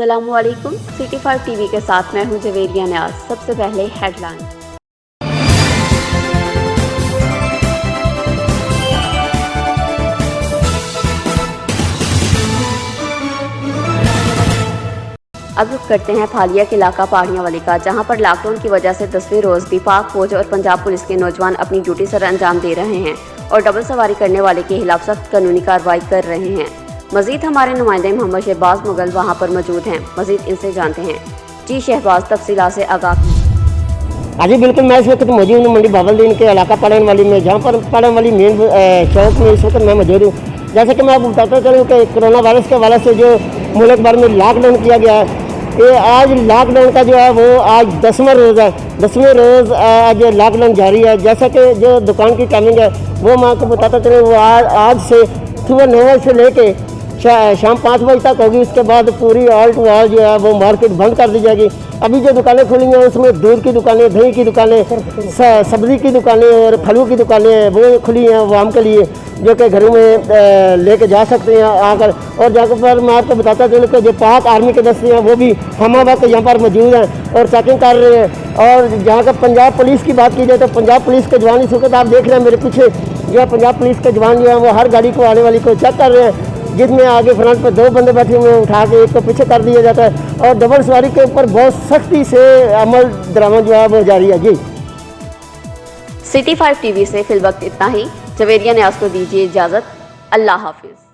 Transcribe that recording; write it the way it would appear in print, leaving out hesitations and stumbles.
अस्सलामुअलैकुम। City 5 TV के साथ मैं हूं जवेरिया न्याज। सबसे पहले हेडलाइन। अब रुख करते हैं फालिया के इलाका पहाड़ियां वाली का, जहां पर लॉकडाउन की वजह से 10वें रोज भी पाक फौज और पंजाब पुलिस के नौजवान अपनी ड्यूटी सर अंजाम दे रहे हैं और डबल सवारी करने वाले के खिलाफ सख्त कानूनी कार्रवाई कर रहे हैं। मजीद हमारे नुमाइंदे मोहम्मद शहबाज मुगल वहां पर मौजूद हैं। मजीद इनसे जानते हैं। जी शहबाज, तफसीलात से आगाह। हाँ जी बिल्कुल, मैं इस वक्त मौजूद हूँ मंडी बावलदीन के इलाका पड़न वाली में, जहाँ पर पड़न वाली मेन चौक में इस वक्त मैं मौजूद हूँ। जैसे कि मैं आपको बताता चलूँ कि कोरोना वायरस के हवाले से जो मुल्क भर में लॉकडाउन किया गया है, ये आज लॉकडाउन का जो है वो आज 10वां रोज़ है। 10वें रोज़ आज लॉकडाउन जारी है। जैसा कि जो दुकान की टाइमिंग है वो मैं आपको बताता चलूँ, वो आज से सुबह 9 बजे से लेके शाम 5 बजे तक होगी। उसके बाद पूरी ऑल टू ऑल जो है वो मार्केट बंद कर दी जाएगी। अभी जो दुकानें खुली हैं उसमें दूध की दुकानें, दही की दुकानें, सब्ज़ी की दुकानें और फलों की दुकानें वो खुली हैं आवाम के लिए, जो कि घरों में लेके जा सकते हैं आकर। और जहाँ पर मैं आपको बताता चलूँ कि जो पाक आर्मी के दस्ते हैं वो भी हम वक्त यहाँ पर मौजूद हैं और चेकिंग कर रहे हैं। और जहाँ का पंजाब पुलिस की बात की जाए तो पंजाब पुलिस के जवान इस वक्त आप देख रहे हैं मेरे पीछे, जो है पंजाब पुलिस के जवान जो हैं वो हर गाड़ी को आने वाली को चेक कर रहे हैं, जिसमें आगे फ्रंट पर 2 बंदे बैठे हुए हैं, उठा के एक को पीछे कर दिया जाता है। और डबल सवारी के ऊपर बहुत सख्ती से अमल दरामद जो है वो जारी है। जी सिटी 5 टीवी से फिल वक्त इतना ही। जवेरिया न्याज को दीजिए इजाज़त। अल्लाह हाफिज़।